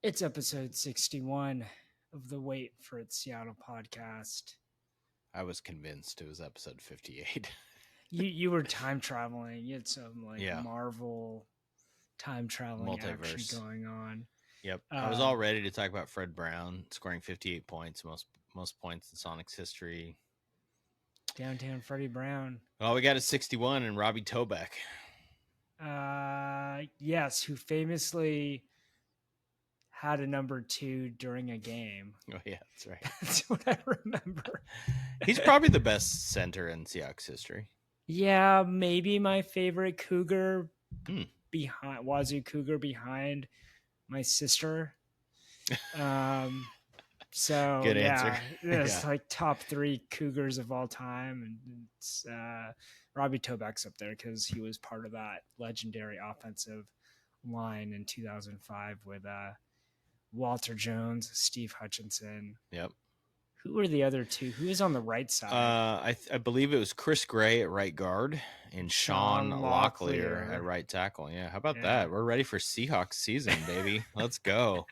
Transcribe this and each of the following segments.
It's episode 61 of the Wait for It Seattle podcast. I was convinced it was episode 58. You were time traveling. You had some Yeah. Marvel time traveling action Multiverse. going on. Yep. I was all ready to talk about Fred Brown scoring 58 points, most points in Sonic's history. Downtown Freddie Brown. Well, we got a 61 and Robbie Tobeck. Yes, who famously had a number 2 during a game. Oh, yeah, that's right. That's what I remember. He's probably the best center in Seahawks history. Yeah, maybe my favorite Cougar behind Wazoo Cougar behind my sister. So Good answer. It's like top 3 Cougars of all time, and it's Robbie Tobeck's up there because he was part of that legendary offensive line in 2005 with Walter Jones, Steve Hutchinson. Yep. Who were the other two? Who was on the right side? I believe it was Chris Gray at right guard and Sean Locklear at right tackle. Yeah, how about that? We're ready for Seahawks season, baby. Let's go.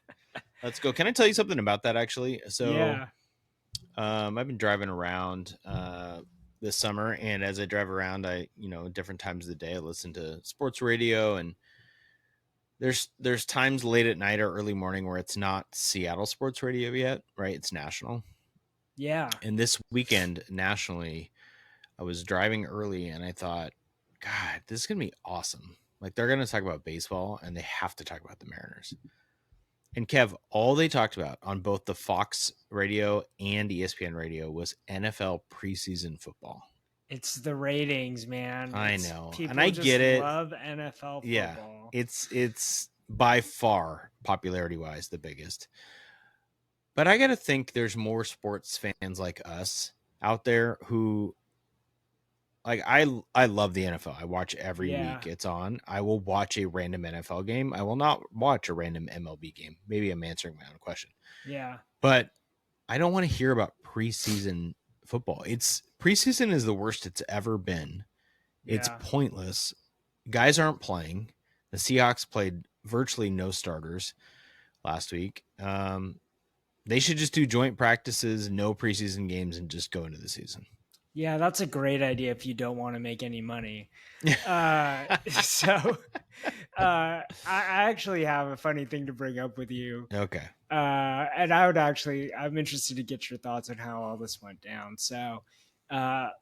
Let's go. Can I tell you something about that, actually? So, I've been driving around this summer, and as I drive around, different times of the day, I listen to sports radio, and there's times late at night or early morning where it's not Seattle sports radio yet, right? It's national. Yeah. And this weekend, nationally, I was driving early, and I thought, God, this is going to be awesome. Like, they're going to talk about baseball, and they have to talk about the Mariners. And Kev, all they talked about on both the Fox radio and ESPN radio was NFL preseason football. It's the ratings, man. I know. People and I just get it. Love NFL football. Yeah. It's by far, popularity-wise, the biggest. But I got to think there's more sports fans like us out there who, like, I love the NFL. I watch every week it's on. I will watch a random NFL game. I will not watch a random MLB game. Maybe I'm answering my own question. Yeah. But I don't want to hear about preseason football. Preseason is the worst it's ever been. It's pointless. Guys aren't playing. The Seahawks played virtually no starters last week. They should just do joint practices, no preseason games, and just go into the season. Yeah, that's a great idea if you don't want to make any money. I actually have a funny thing to bring up with you. Okay. And I'm interested to get your thoughts on how all this went down. So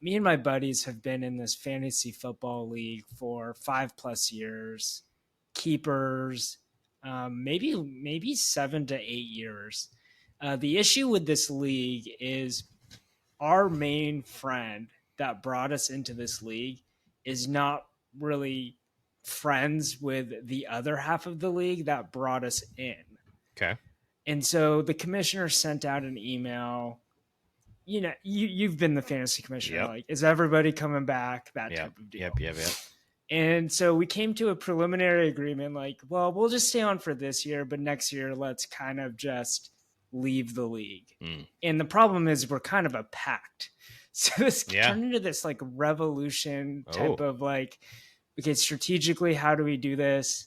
me and my buddies have been in this fantasy football league for 5+ years, keepers, maybe 7 to 8 years. The issue with this league is our main friend that brought us into this league is not really friends with the other half of the league that brought us in. Okay. And so the commissioner sent out an email. You know, you've been the fantasy commissioner. Yep. Like, is everybody coming back? That type of deal. Yep. And so we came to a preliminary agreement, like, well, we'll just stay on for this year, but next year, let's kind of just leave the league. And the problem is we're kind of a pact. So this turned into this like revolution type of like, okay, strategically, how do we do this?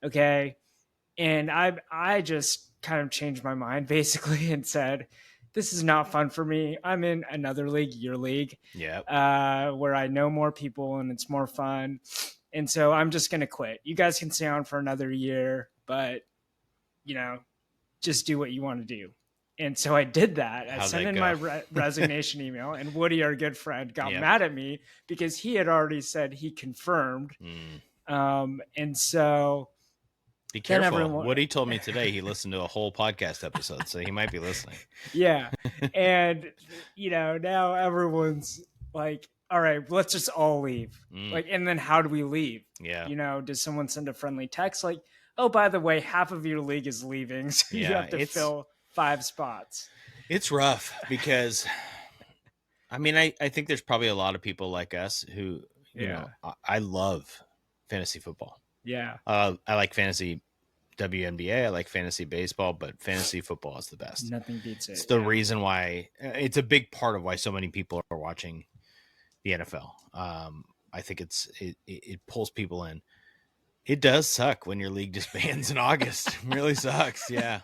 Okay. And I just kind of changed my mind basically and said, this is not fun for me. I'm in another league, your league, where I know more people and it's more fun. And so I'm just going to quit. You guys can stay on for another year, but just do what you want to do. And so I did that. I sent in my resignation email, and Woody, our good friend, got mad at me because he had already said he confirmed. And so be careful. Woody told me today he listened to a whole podcast episode, so he might be listening. Yeah. And, now everyone's like, all right, let's just all leave. Like, and then how do we leave? Yeah. Does someone send a friendly text like, oh, by the way, half of your league is leaving, so you have to fill 5 spots. It's rough because, I think there's probably a lot of people like us who, I love fantasy football. Yeah. I like fantasy WNBA. I like fantasy baseball, but fantasy football is the best. Nothing beats it. It's the reason why it's a big part of why so many people are watching the NFL. I think it pulls people in. It does suck when your league disbands in August. It really sucks. Yeah.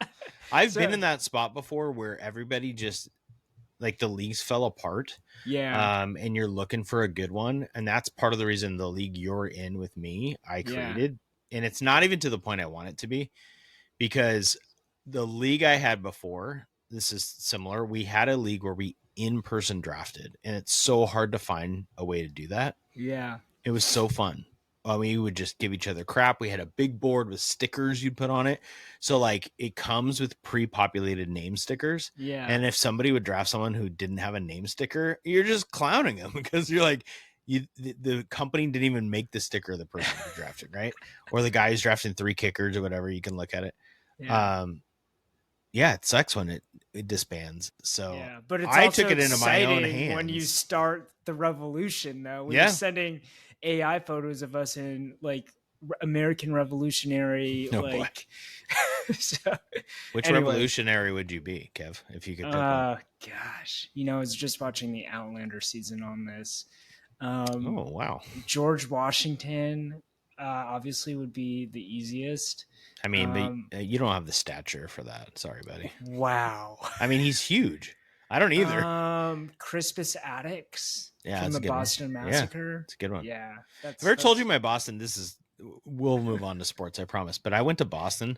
I've been in that spot before where everybody just like the leagues fell apart. Yeah. And you're looking for a good one. And that's part of the reason the league you're in with me, I created. And it's not even to the point I want it to be, because the league I had before, this is similar. We had a league where we in-person drafted, and it's so hard to find a way to do that. Yeah. It was so fun. We would just give each other crap. We had a big board with stickers you'd put on it. So like it comes with pre-populated name stickers. Yeah. And if somebody would draft someone who didn't have a name sticker, you're just clowning them because you're like, the company didn't even make the sticker of the person who drafted, right? Or the guy who's drafting 3 kickers or whatever. You can look at it. Yeah, it sucks when it disbands. So yeah, but it's I also took it into my own hands when you start the revolution, though. When you're sending AI photos of us in like American Revolutionary, so, which revolutionary would you be, Kev, if you could pick one? Gosh, I was just watching the Outlander season on this. Oh wow, George Washington obviously would be the easiest. I mean, but you don't have the stature for that. Sorry, buddy. Wow. I mean, he's huge. I don't either. Crispus Attucks from the Boston Massacre. Yeah, it's a good one. Yeah. I've ever told you my Boston. We'll move on to sports, I promise. But I went to Boston,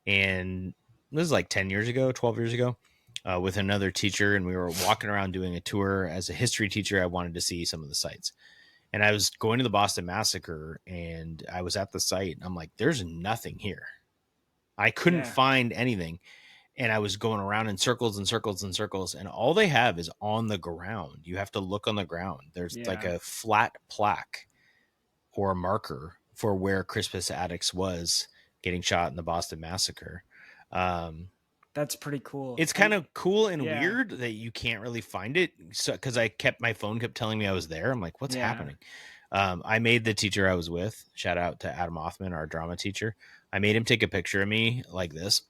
and this is like 10 years ago, 12 years ago, with another teacher. And we were walking around doing a tour. As a history teacher, I wanted to see some of the sites. And I was going to the Boston Massacre, and I was at the site. And I'm like, there's nothing here. I couldn't find anything. And I was going around in circles and circles and circles. And all they have is on the ground. You have to look on the ground. There's like a flat plaque or a marker for where Crispus Attucks was getting shot in the Boston Massacre. That's pretty cool. It's kind of cool and weird that you can't really find it. So, because my phone kept telling me I was there. I'm like, what's happening? I made the teacher I was with, shout out to Adam Othman, our drama teacher. I made him take a picture of me like this,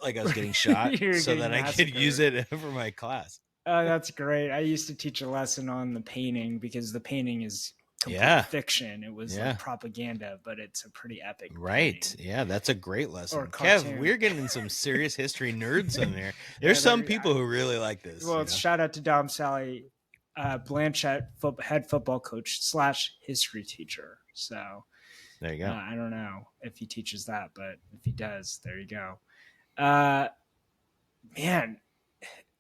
like I was getting shot, so that I could use it for my class. That's great. I used to teach a lesson on the painting because the painting is complete fiction. It was like propaganda, but it's a pretty epic right painting. Yeah, that's a great lesson. Kev, we're getting some serious history nerds in there. There's some people who really like this. Well, shout out to Dom Sally Blanchett, head football coach / history teacher. So there you go. I don't know if he teaches that, but if he does, there you go. Man,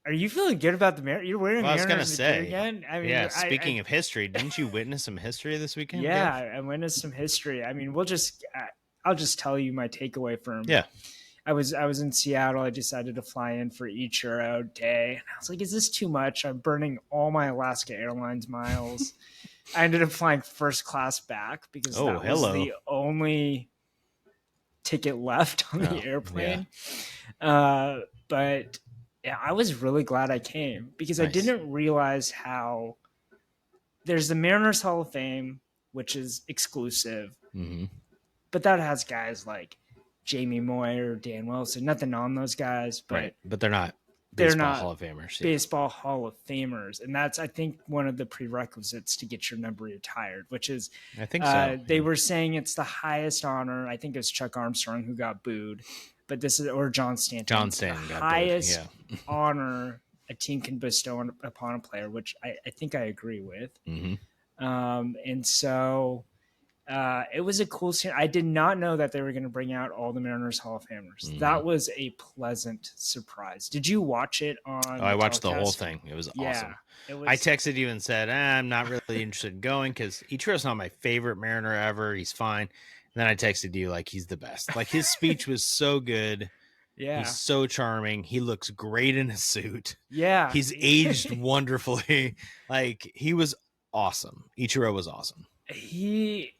are you feeling good about the Mariners? You're wearing Mariners. I was going to say again. I mean, speaking of history, didn't you witness some history this weekend? Yeah, I witnessed some history. I mean, I'll just tell you my takeaway from. Yeah. I was in Seattle. I decided to fly in for Ichiro Day. And I was like, is this too much? I'm burning all my Alaska Airlines miles. I ended up flying first class back because that was the only ticket left on the airplane. Yeah. But yeah, I was really glad I came because I didn't realize how there's the Mariners Hall of Fame, which is exclusive. Mm-hmm. But that has guys like Jamie Moyer, Dan Wilson, nothing on those guys, but they're not baseball Hall of Famers. Baseball Hall of Famers. And that's, I think, one of the prerequisites to get your number retired, which is, I think so. They were saying it's the highest honor. I think it was Chuck Armstrong who got booed, but this is, or John Stanton. John Stanton got booed. Highest honor a team can bestow upon a player, which I think I agree with. Mm-hmm. And so, it was a cool scene. I did not know that they were going to bring out all the Mariners Hall of Famers. Mm-hmm. That was a pleasant surprise. Did you watch it on? I watched the whole thing. It was awesome. I texted you and said, I'm not really interested in going because Ichiro's not my favorite Mariner ever. He's fine. And then I texted you like he's the best. Like his speech was so good. Yeah. He's so charming. He looks great in a suit. Yeah. He's aged wonderfully. Like he was awesome. Ichiro was awesome. He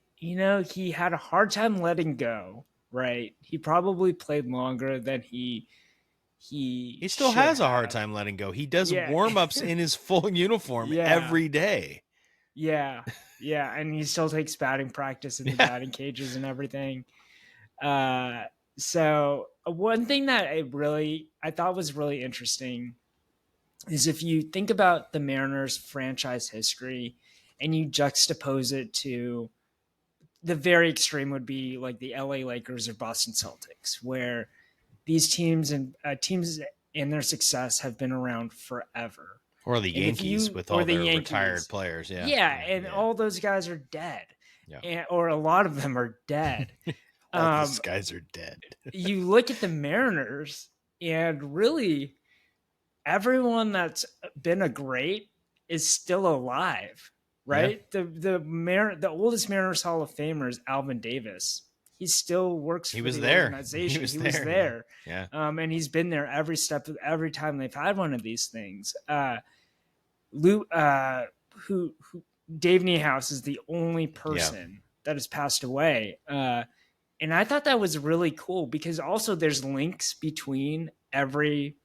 had a hard time letting go, right? He probably played longer than he still has a hard time letting go. He does warm-ups in his full uniform every day. Yeah. Yeah. And he still takes batting practice in the batting cages and everything. So one thing that I thought was really interesting is if you think about the Mariners franchise history and you juxtapose it to the very extreme would be like the LA Lakers or Boston Celtics, where these teams and their success have been around forever. Or the Yankees with all their retired players. Yeah. All those guys are dead. Yeah. Or a lot of them are dead. All these guys are dead. You look at the Mariners, and really everyone that's been a great is still alive, right? Yeah. The oldest Mariners Hall of Famer is Alvin Davis. He still works for the organization. He was there. Yeah. And he's been there every time they've had one of these things. Dave Niehaus is the only person that has passed away. And I thought that was really cool because also there's links between every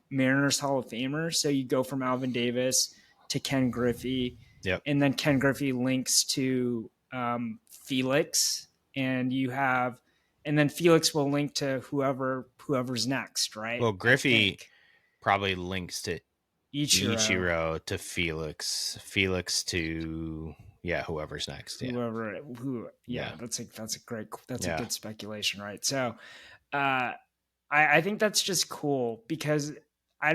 Mariners Hall of Famer. So you go from Alvin Davis to Ken Griffey. Yep. And then Ken Griffey links to Felix. And then Felix will link to whoever's next, right? Well, Griffey probably links to Ichiro to Felix to whoever's next. Yeah. That's a good speculation, right? So I think that's just cool because I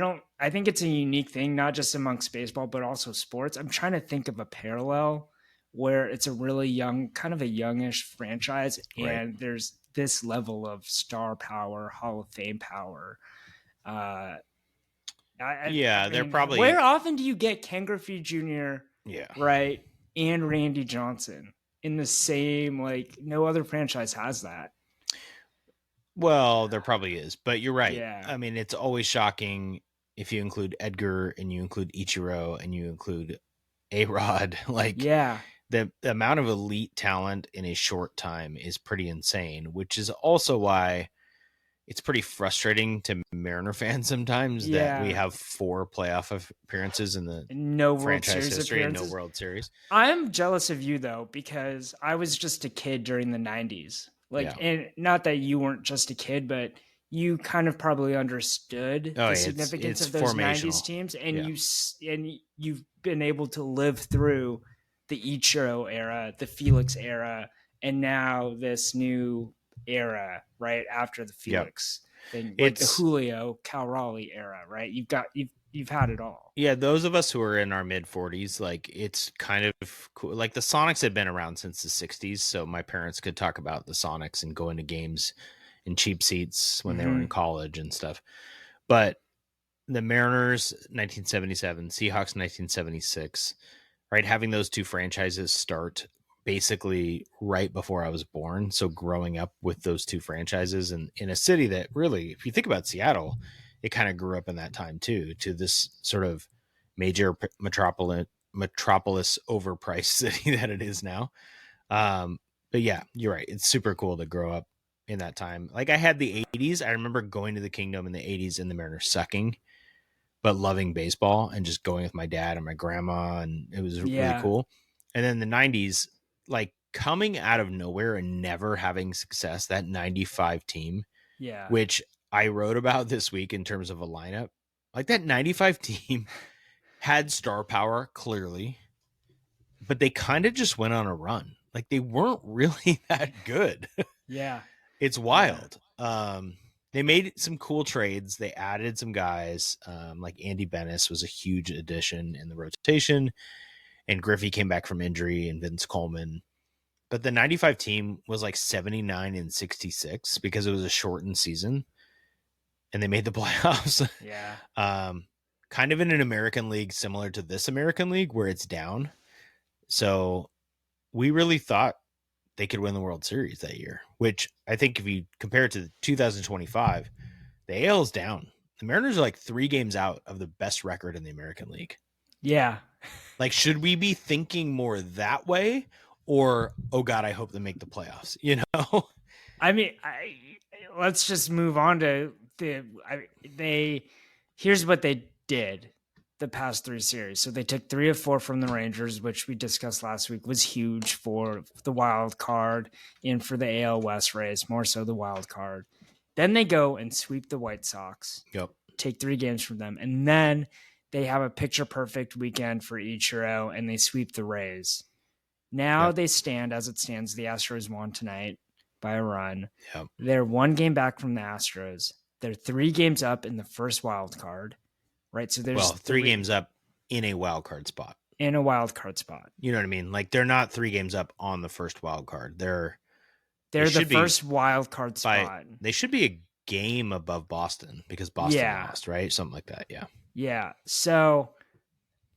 think it's a unique thing, not just amongst baseball, but also sports. I'm trying to think of a parallel where it's a really young, kind of a youngish franchise, and there's this level of star power, Hall of Fame power. They're probably. Where often do you get Ken Griffey Jr. Right, and Randy Johnson in the same? Like, no other franchise has that. Well, there probably is, but you're right. Yeah. I mean, it's always shocking if you include Edgar and you include Ichiro and you include A-Rod. The amount of elite talent in a short time is pretty insane, which is also why it's pretty frustrating to Mariner fans sometimes that we have 4 playoff appearances in the franchise history and no World Series. I'm jealous of you though, because I was just a kid during the 90s. And not that you weren't just a kid, but you kind of probably understood the significance of those 90s teams, and you've been able to live through the Ichiro era, the Felix era, and now this new era, right after the Felix thing, like the Julio, Cal Raleigh era, right? You've had it all. Yeah, those of us who are in our mid 40s, like it's kind of cool. Like the Sonics had been around since the 60s, so my parents could talk about the Sonics and going to games in cheap seats when they were in college and stuff. But the Mariners 1977, Seahawks 1976, right? Having those two franchises start basically right before I was born. So growing up with those two franchises and in a city that really, if you think about Seattle, it kind of grew up in that time too, to this sort of major metropolis overpriced city that it is now. But yeah, you're right. It's super cool to grow up in that time. Like I had the 80s. I remember going to the Kingdom in the 80s and the Mariners sucking, but loving baseball and just going with my dad and my grandma. And it was really cool. And then the 90s, like coming out of nowhere and never having success, that 95 team, which I wrote about this week in terms of a lineup, like that 95 team had star power clearly, but they kind of just went on a run. Like they weren't really that good. Yeah. It's wild. They made some cool trades. They added some guys, like Andy Bennis was a huge addition in the rotation, and Griffey came back from injury, and Vince Coleman. But the 95 team was like 79-66 because it was a shortened season, and they made the playoffs. Yeah. Kind of in an American League similar to this American League where it's down. So we really thought they could win the World Series that year, which I think if you compare it to 2025, the AL is down. The Mariners are like 3 games out of the best record in the American League. Yeah. Like, should we be thinking more that way, or, oh God, I hope they make the playoffs, you know? I mean, let's just move on to here's what they did the past 3 series. So they took 3 of 4 from the Rangers, which we discussed last week was huge for the wild card and for the AL West race, more so the wild card. Then they go and sweep the White Sox, take 3 games from them. And then they have a picture perfect weekend for Ichiro and they sweep the Rays. Now they stand as it stands. The Astros won tonight by a run. Yep. They're 1 game back from the Astros. They're 3 games up in the first wild card, right? So there's 3 games up in a wild card spot. In a wild card spot. You know what I mean? Like they're not 3 games up on the first wild card. They're the first wild card spot. They should be a game above Boston because Boston lost, right? Something like that. Yeah. Yeah. So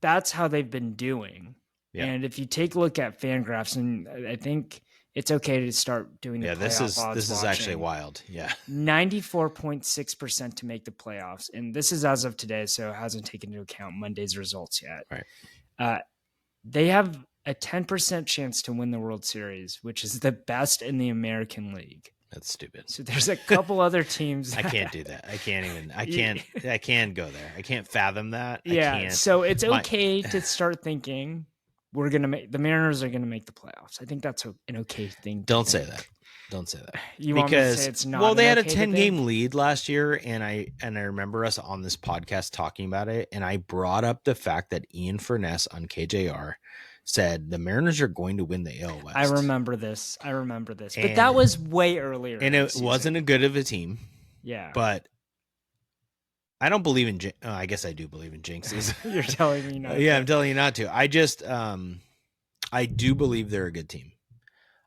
that's how they've been doing. Yeah. And if you take a look at FanGraphs, and I think it's okay to start doing the playoff odds. This is actually wild. Yeah. 94.6% to make the playoffs. And this is as of today, so it hasn't taken into account Monday's results yet. Right. They have a 10% chance to win the World Series, which is the best in the American League. That's stupid. So there's a couple other teams. I can't do that. I can't go there. I can't fathom that. Yeah. So it's okay to start thinking the Mariners are going to make the playoffs. I think that's an okay thing. Don't say that. Don't say that. You want me to say it's not? Well, they had a 10-game lead last year, and I remember us on this podcast talking about it, and I brought up the fact that Ian Furness on KJR said the Mariners are going to win the AL West. I remember this. But that was way earlier. And it wasn't a good of a team. Yeah. But I don't believe in I guess I do believe in jinxes. You're telling me not to. Yeah, I'm telling you not to. I just I do believe they're a good team.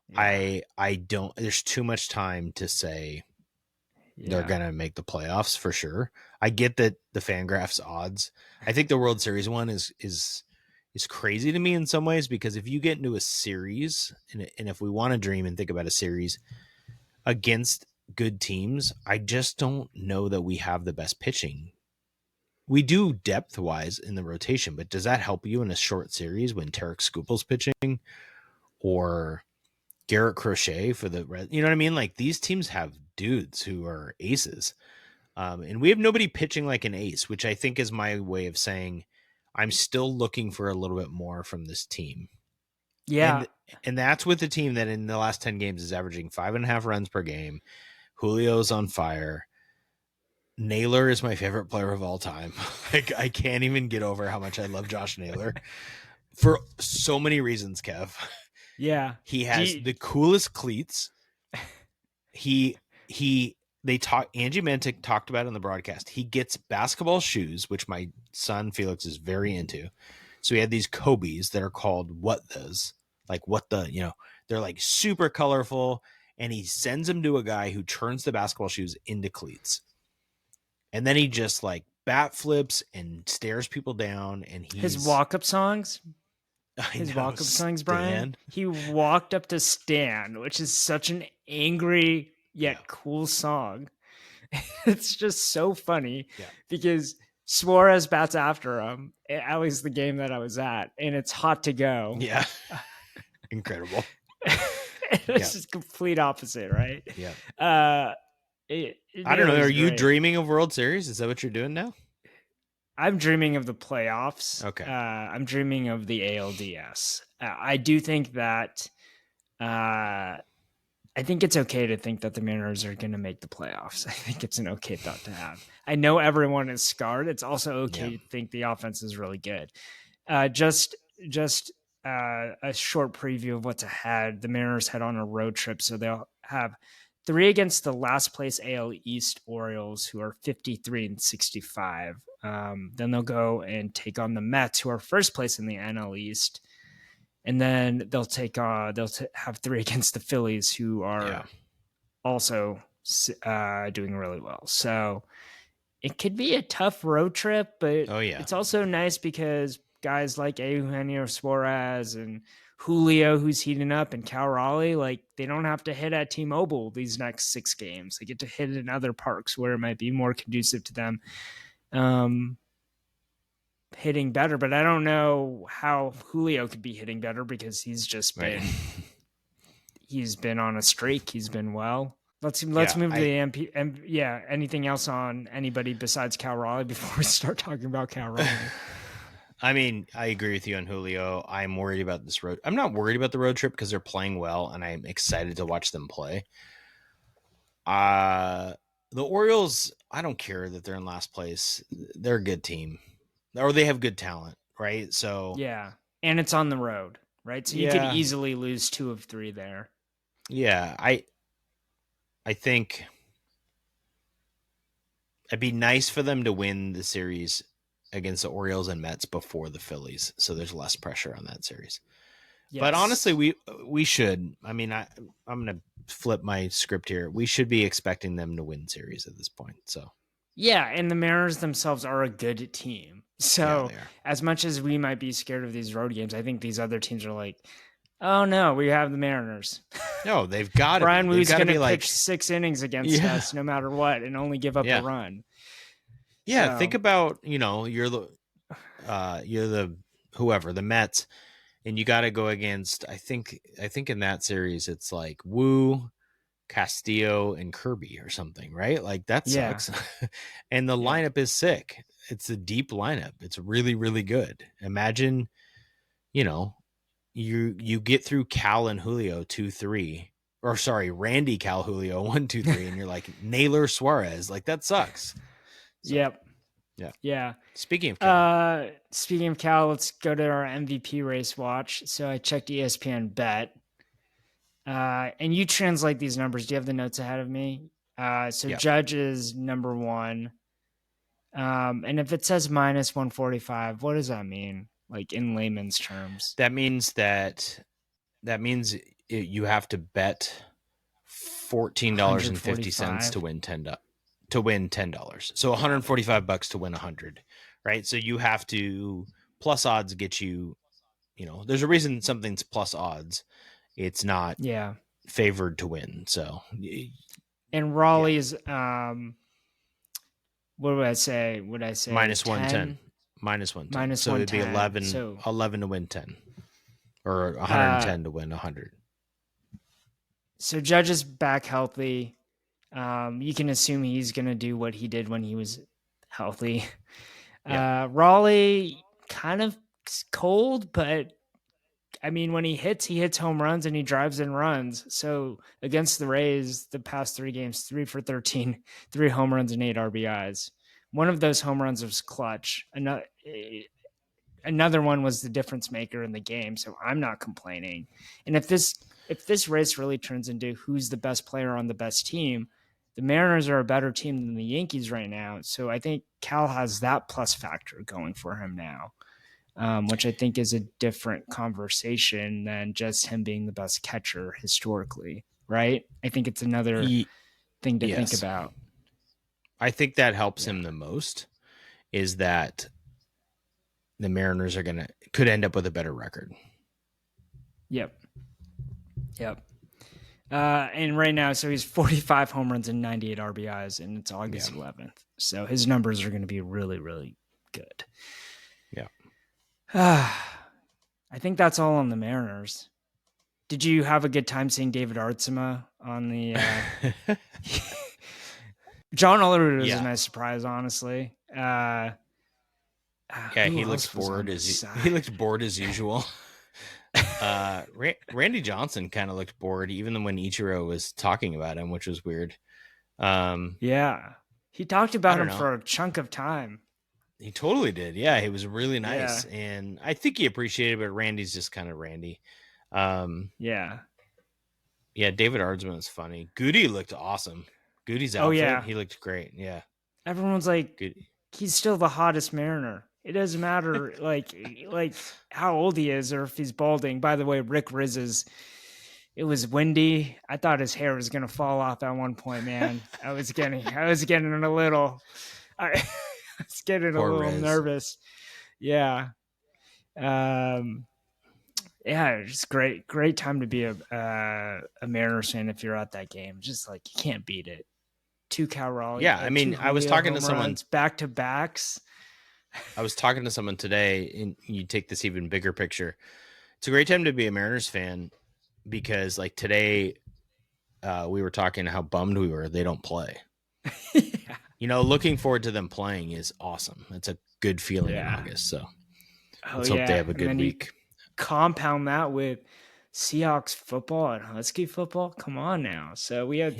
Yeah. I don't there's too much time to say they're going to make the playoffs for sure. I get that the FanGraphs odds. I think the World Series one is crazy to me in some ways, because if you get into a series and if we want to dream and think about a series against good teams, I just don't know that we have the best pitching. We do depth wise in the rotation, but does that help you in a short series when Tarek Skubal's pitching or Garrett Crochet for the Red? You know what I mean? Like these teams have dudes who are aces. And we have nobody pitching like an ace, which I think is my way of saying I'm still looking for a little bit more from this team. Yeah. And that's with the team that in the last 10 games is averaging 5.5 runs per game. Julio's on fire. Naylor is my favorite player of all time. I can't even get over how much I love Josh Naylor for so many reasons, Kev. Yeah. He has the coolest cleats. Angie Mentic talked about it on the broadcast. He gets basketball shoes, which my son Felix is very into. So he had these Kobe's that are called they're like super colorful, and he sends them to a guy who turns the basketball shoes into cleats. And then he just like bat flips and stares people down, and his walk-up songs. Brian. He walked up to Stan, which is such an angry yet cool song. It's just so funny because Suarez bats after him, at least the game that I was at, and it's hot to go. Yeah. Incredible. It's just complete opposite, right? Yeah. I don't know. Are you dreaming of World Series? Is that what you're doing now? I'm dreaming of the playoffs. Okay. I'm dreaming of the ALDS. I do think that I think it's okay to think that the Mariners are going to make the playoffs. I think it's an okay thought to have. I know everyone is scarred. It's also okay to think the offense is really good. Just a short preview of what's ahead. The Mariners head on a road trip, so they'll have 3 against the last place AL East Orioles, who are 53-65. Then they'll go and take on the Mets, who are first place in the NL East. And then they'll have 3 against the Phillies, who are also doing really well. So it could be a tough road trip, but it's also nice because guys like Eugenio Suarez and Julio, who's heating up, and Cal Raleigh, like they don't have to hit at T-Mobile these next 6 games. They get to hit in other parks where it might be more conducive to them hitting better. But I don't know how Julio could be hitting better because he's just been he's been on a streak. He's been well. Let's move to the MP. Anything else on anybody besides Cal Raleigh before we start talking about Cal Raleigh? I mean, I agree with you on Julio. I'm worried about this road. I'm not worried about the road trip because they're playing well, and I'm excited to watch them play. The Orioles, I don't care that they're in last place. They're a good team, or they have good talent, right? So yeah, and it's on the road, right? So you could easily lose 2 of 3 there. Yeah, I think it'd be nice for them to win the series against the Orioles and Mets before the Phillies, so there's less pressure on that series. Yes. But honestly, we should. I mean, I'm going to flip my script here. We should be expecting them to win series at this point. So yeah, and the Mariners themselves are a good team. So as much as we might be scared of these road games, I think these other teams are like, oh no, we have the Mariners. No, they've got to. Brian Wu's going to pitch 6 innings against us no matter what and only give up a run. Yeah, think about, you're the whoever, the Mets, and you got to go against, I think in that series it's like Wu, Castillo, and Kirby or something, right? Like that sucks. And the lineup is sick. It's a deep lineup. It's really, really good. Imagine, you get through Cal and Julio 2-3, or sorry, Randy, Cal, Julio 1-2-3, and you're like Naylor, Suarez, like that sucks. So, yep. Yeah. Speaking of Cal, let's go to our MVP race watch. So I checked ESPN Bet, and you translate these numbers. Do you have the notes ahead of me? Judge is number 1. And if it says minus 145, what does that mean? Like in layman's terms, that means you have to bet $14.50 to win $10. So $145 to win 100, right? So you have to, plus odds get you, there's a reason something's plus odds. It's not favored to win. So, and Raleigh's, what would I say? Minus 110. Minus 110. So it'd be 11 to win 10, or 110 to win 100. So Judge is back healthy. You can assume he's going to do what he did when he was healthy. Raleigh kind of cold, but I mean, when he hits home runs and he drives in runs. So against the Rays, the past 3 games, 3 for 13, 3 home runs and 8 RBIs. One of those home runs was clutch. Another one was the difference maker in the game. So I'm not complaining. And if this race really turns into who's the best player on the best team, the Mariners are a better team than the Yankees right now. So I think Cal has that plus factor going for him now, which I think is a different conversation than just him being the best catcher historically, right? I think it's another thing to think about. I think that helps him the most, is that the Mariners could end up with a better record. Yep. And right now, so he's 45 home runs and 98 RBIs, and it's August 11th. So his numbers are going to be really, really good. Yeah. I think that's all on the Mariners. Did you have a good time seeing David Artsema on the John Olerud was a nice surprise, honestly. He looked bored as usual. Randy Johnson kind of looked bored, even when Ichiro was talking about him, which was weird. He talked about him for a chunk of time. He totally did. Yeah, he was really nice, and I think he appreciated it. But Randy's just kind of Randy. David Ardsman was funny. Goody looked awesome. Goody's outfit, he looked great. Yeah, everyone's like, Goody. He's still the hottest Mariner. It doesn't matter like how old he is or if he's balding. By the way, Rick Riz's, it was windy. I thought his hair was gonna fall off at one point, man. I was getting a little Riz. Nervous. Yeah. It's great time to be a Mariners fan if you're at that game. Just like, you can't beat it. 2 Carroll. Yeah, I mean, I was talking to someone back-to-backs. I was talking to someone today, and you take this even bigger picture. It's a great time to be a Mariners fan because, like, today we were talking how bummed we were they don't play. Looking forward to them playing is awesome. It's a good feeling in August. So let's hope they have a good week. Compound that with Seahawks football and Husky football. Come on now. So we had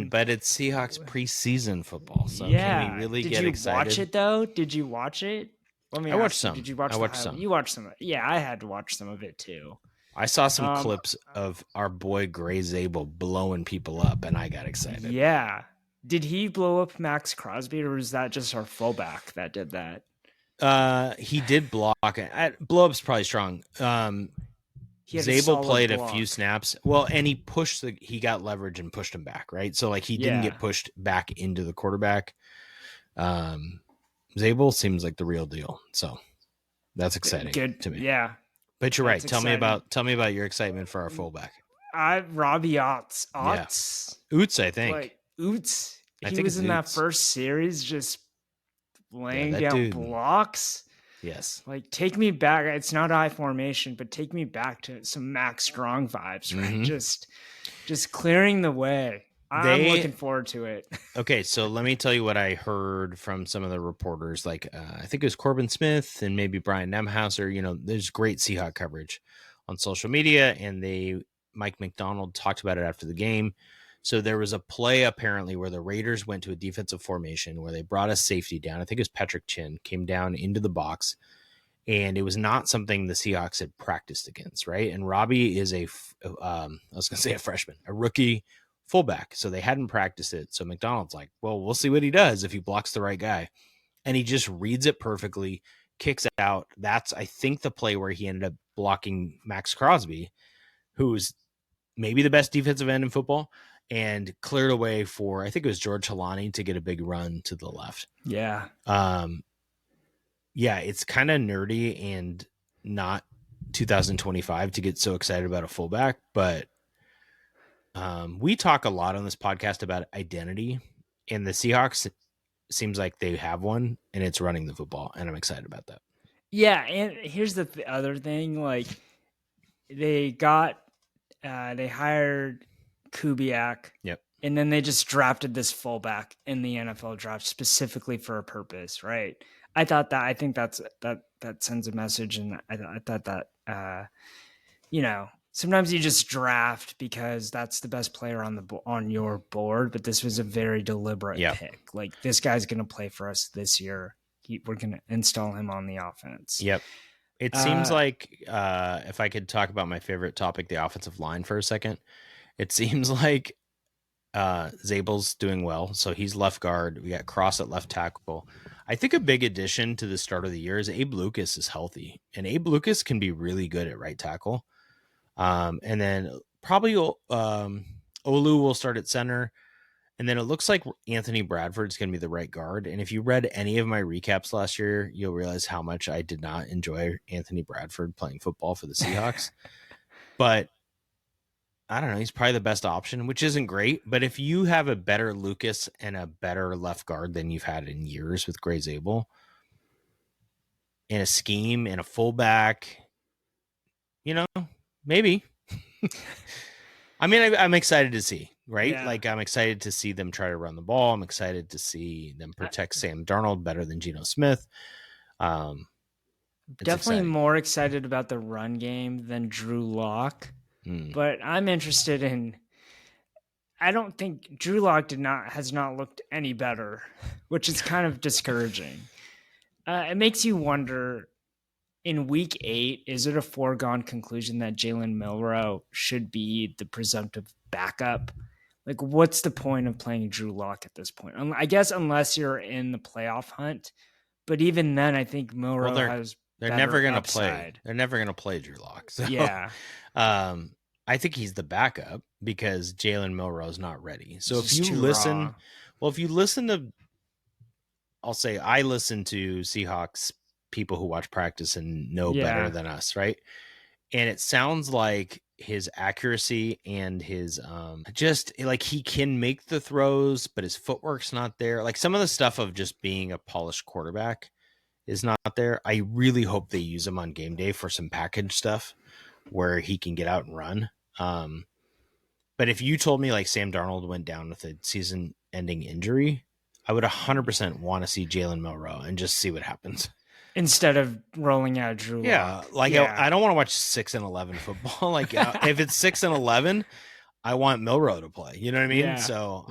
but it's Seahawks preseason football. So can we really get excited? Did you watch it though? Did you watch it? I watched some. Did you watch? I watched some. You watched some. Yeah, I had to watch some of it too. I saw some clips of our boy Gray Zabel blowing people up, and I got excited. Yeah. Did he blow up Max Crosby, or was that just our fullback that did that? He did block. Blow up's probably strong. Zabel played a few snaps. Well, and he got leverage and pushed him back, right? So like he didn't get pushed back into the quarterback. Zabel seems like the real deal. So that's exciting to me. Yeah. But you're right. Tell me about your excitement for our fullback. Robbie Otts. Yeah. Oots, I think. Like Oots. He was in that first series just laying down blocks. Yes. Like, take me back. It's not I formation, but take me back to some Max Strong vibes, right? Mm-hmm. Just clearing the way. I'm looking forward to it. Okay, so let me tell you what I heard from some of the reporters. Like, I think it was Corbin Smith and maybe Brian Nemhauser. You know, there's great Seahawks coverage on social media, and Mike McDonald talked about it after the game. So there was a play apparently where the Raiders went to a defensive formation where they brought a safety down. I think it was Patrick Chin came down into the box, and it was not something the Seahawks had practiced against, right? And Robbie is a freshman, a rookie fullback. So they hadn't practiced it. So McDonald's like, well, we'll see what he does if he blocks the right guy. And he just reads it perfectly, kicks out. That's, I think, the play where he ended up blocking Max Crosby, who's maybe the best defensive end in football, and cleared away for, I think it was George Halani to get a big run to the left. Yeah. Yeah, it's kind of nerdy and not 2025 to get so excited about a fullback, but we talk a lot on this podcast about identity, and the Seahawks seems like they have one, and it's running the football, and I'm excited about that. Yeah, and here's the other thing. Like, they hired Kubiak. Yep. And then they just drafted this fullback in the NFL draft specifically for a purpose, right? I think that sends a message, and I thought that sometimes you just draft because that's the best player on your board, but this was a very deliberate pick. Like, this guy's going to play for us this year. We're going to install him on the offense. Yep. It seems like if I could talk about my favorite topic, the offensive line, for a second, it seems like Zabel's doing well. So he's left guard. We got Cross at left tackle. I think a big addition to the start of the year is Abe Lucas is healthy, and Abe Lucas can be really good at right tackle. And then probably Olu will start at center. And then it looks like Anthony Bradford's going to be the right guard. And if you read any of my recaps last year, you'll realize how much I did not enjoy Anthony Bradford playing football for the Seahawks. But I don't know. He's probably the best option, which isn't great. But if you have a better Lucas and a better left guard than you've had in years with Gray Zabel, in a scheme and a fullback, maybe. I mean, I'm excited to see, right? Yeah. Like, I'm excited to see them try to run the ball. I'm excited to see them protect Sam Darnold better than Geno Smith. Definitely exciting. More excited about the run game than Drew Lock. But I'm interested in. I don't think Drew Lock has not looked any better, which is kind of discouraging. It makes you wonder. In week 8, is it a foregone conclusion that Jalen Milroe should be the presumptive backup? Like, what's the point of playing Drew Lock at this point? I guess unless you're in the playoff hunt. But even then, I think Milroe has. They're never going to play. They're never going to play Drew Lock. So, yeah. I think he's the backup because Jalen Milroe is not ready. So if you listen, I'll say I listen to Seahawks people who watch practice and know better than us, right? And it sounds like his accuracy and his just like he can make the throws, but his footwork's not there. Like, some of the stuff of just being a polished quarterback is not there. I really hope they use him on game day for some package stuff where he can get out and run. But if you told me like Sam Darnold went down with a season-ending injury, I would 100% want to see Jalen Milroe and just see what happens. Instead of rolling out Drew Lock. I don't want to watch 6-11 football. Like, if it's 6-11, I want Milroe to play. You know what I mean? Yeah. So,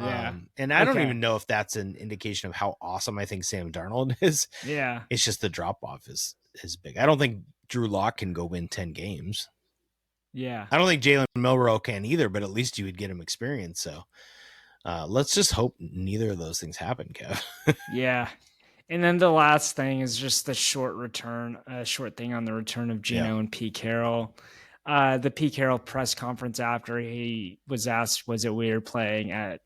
and I don't even know if that's an indication of how awesome I think Sam Darnold is. Yeah. It's just the drop off is big. I don't think Drew Lock can go win 10 games. Yeah. I don't think Jalen Milroe can either, but at least you would get him experience. So let's just hope neither of those things happen, Kev. Yeah. And then the last thing is just the short thing on the return of Geno and Pete Carroll. The Pete Carroll press conference after he was asked, was it weird playing at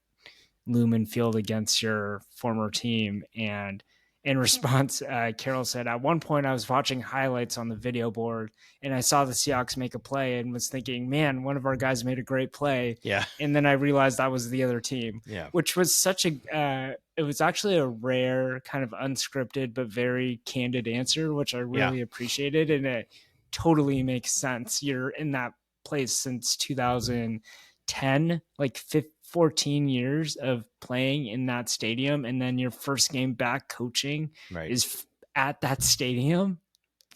Lumen Field against your former team? And in response, Carroll said, at one point I was watching highlights on the video board and I saw the Seahawks make a play and was thinking, man, one of our guys made a great play. Yeah. And then I realized that was the other team, which was it was actually a rare kind of unscripted, but very candid answer, which I really appreciated. And it totally makes sense. You're in that place since 2010, like 14 years of playing in that stadium, and then your first game back coaching is at that stadium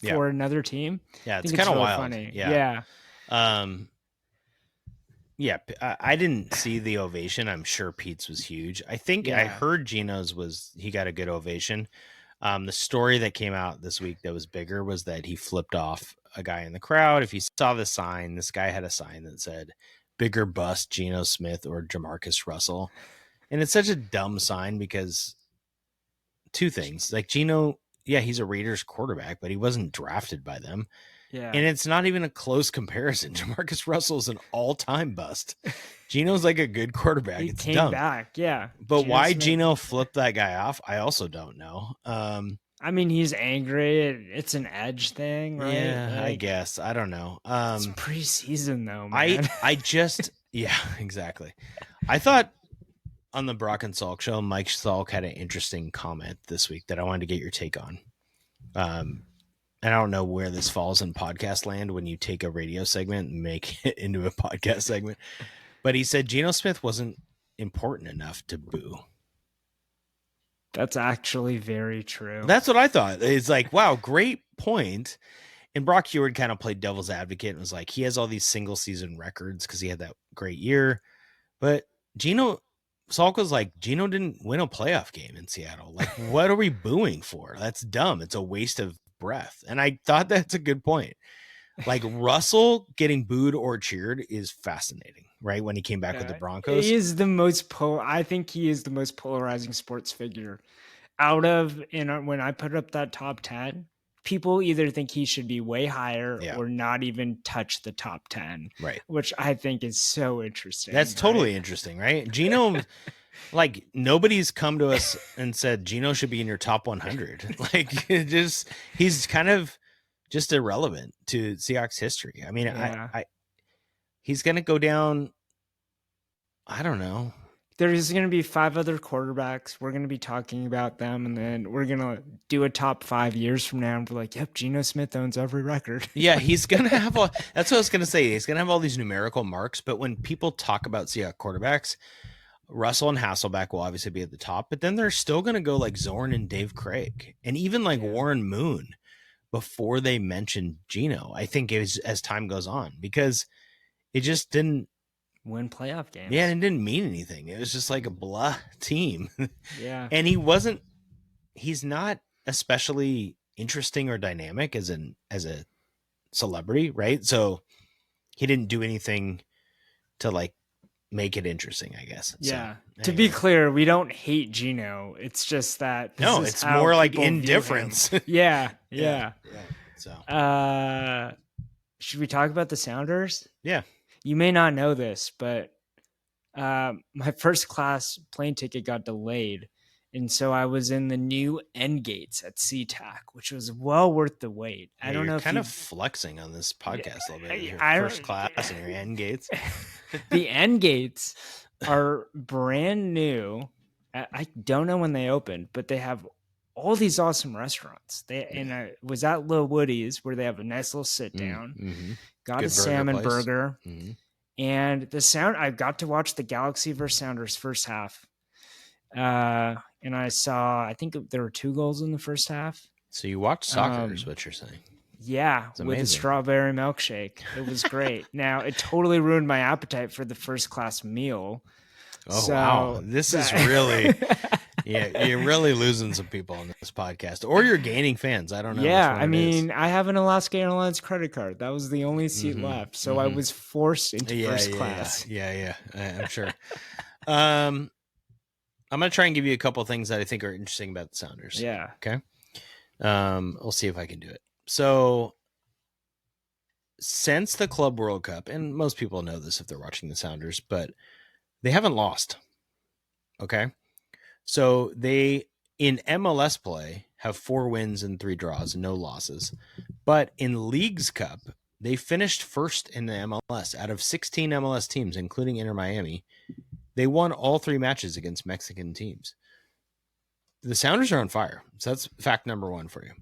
for another team. Yeah, it's kind of really wild. Funny. Yeah. I didn't see the ovation. I'm sure Pete's was huge. I think I heard Geno's he got a good ovation. The story that came out this week that was bigger was that he flipped off a guy in the crowd. If you saw the sign, this guy had a sign that said, "Bigger bust, Geno Smith or Jamarcus Russell." And it's such a dumb sign because two things. Like Geno, he's a Raiders quarterback, but he wasn't drafted by them. Yeah. And it's not even a close comparison. Jamarcus Russell's an all-time bust. Geno's like a good quarterback. He it's came dumb. back, yeah. But why Geno flipped that guy off, I also don't know. I mean, he's angry. It's an edge thing, right? Yeah, I guess. I don't know. It's preseason, though, man. I just, exactly. I thought on the Brock and Salk show, Mike Salk had an interesting comment this week that I wanted to get your take on. And I don't know where this falls in podcast land when you take a radio segment and make it into a podcast segment. But he said Geno Smith wasn't important enough to boo. That's actually very true. That's what I thought. It's like, wow, great point. And Brock Heward kind of played devil's advocate and was like, he has all these single season records because he had that great year. But Salk was like, Geno didn't win a playoff game in Seattle. Like, what are we booing for? That's dumb. It's a waste of breath. And I thought that's a good point. Like Russell getting booed or cheered is fascinating, right? When he came back with the Broncos, he is the most I think he is the most polarizing sports figure when I put up that top 10, people either think he should be way higher or not even touch the top 10, right? Which I think is so interesting. That's totally interesting, right? Geno, like nobody's come to us and said Geno should be in your top 100. Like he's kind of just irrelevant to Seahawks history. I mean, he's going to go down. I don't know. There's going to be 5 other quarterbacks. We're going to be talking about them, and then we're going to do a top 5 years from now. And we're like, yep, Geno Smith owns every record. Yeah, he's going to have that's what I was going to say. He's going to have all these numerical marks, but when people talk about Seahawks quarterbacks, Russell and Hasselbeck will obviously be at the top, but then they're still going to go like Zorn and Dave Craig, and even like Warren Moon before they mentioned Geno. I think it was as time goes on because it just didn't win playoff games. Yeah, and it didn't mean anything. It was just like a blah team. Yeah. And he's not especially interesting or dynamic as a celebrity, right? So he didn't do anything to like make it interesting, I guess. Yeah. So, to be clear, we don't hate Geno. It's just that it's more like indifference. Yeah. So should we talk about the Sounders? Yeah. You may not know this, but my first class plane ticket got delayed. And so I was in the new end gates at SeaTac, which was well worth the wait. I don't know if kind of flexing on this podcast a little bit. Your first class and your end gates. The end gates are brand new. I don't know when they opened, but they have all these awesome restaurants. And I was at Lil Woody's where they have a nice little sit down. Mm-hmm. Got Good a salmon burger. Mm-hmm. And I got to watch the Galaxy versus Sounders first half. And I think there were 2 goals in the first half. So you watched soccer is what you're saying. Yeah, with a strawberry milkshake. It was great. Now, it totally ruined my appetite for the first class meal. Oh, wow. This is really Yeah, you're really losing some people on this podcast, or you're gaining fans. I don't know. Yeah, which one I it mean, is. I have an Alaska Airlines credit card. That was the only seat left, so I was forced into first class. Yeah. I'm sure. I'm gonna try and give you a couple things that I think are interesting about the Sounders. Yeah. Okay. We'll see if I can do it. So, since the Club World Cup, and most people know this if they're watching the Sounders, but they haven't lost. Okay. So they in MLS play have 4 wins and 3 draws and no losses. But in Leagues Cup, they finished first in the MLS out of 16 MLS teams, including Inter Miami. They won all 3 matches against Mexican teams. The Sounders are on fire. So that's fact number 1 for you.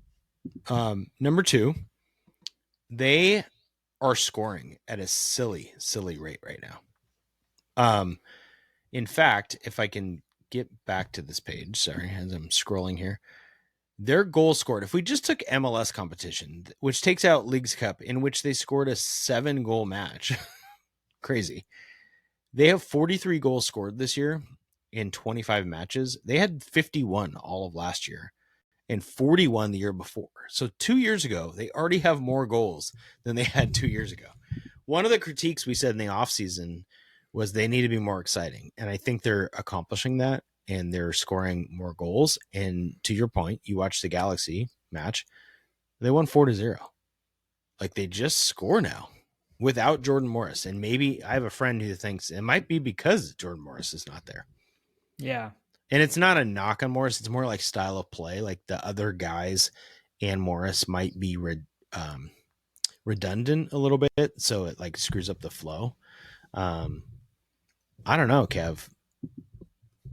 Number 2, they are scoring at a silly rate right now. In fact, if I can get back to this page, sorry, as I'm scrolling here, their goal scored, if we just took MLS competition, which takes out Leagues Cup, in which they scored a 7-goal match, crazy. They have 43 goals scored this year in 25 matches. They had 51 all of last year and 41 the year before. So 2 years ago, they already have more goals than they had 2 years ago. One of the critiques we said in the offseason was they need to be more exciting. And I think they're accomplishing that, and they're scoring more goals. And to your point, you watched the Galaxy match. They won 4-0. Like, they just score now without Jordan Morris. And maybe I have a friend who thinks it might be because Jordan Morris is not there. Yeah. And it's not a knock on Morris. It's more like style of play. Like, the other guys and Morris might be redundant a little bit. So it like screws up the flow. I don't know, Kev.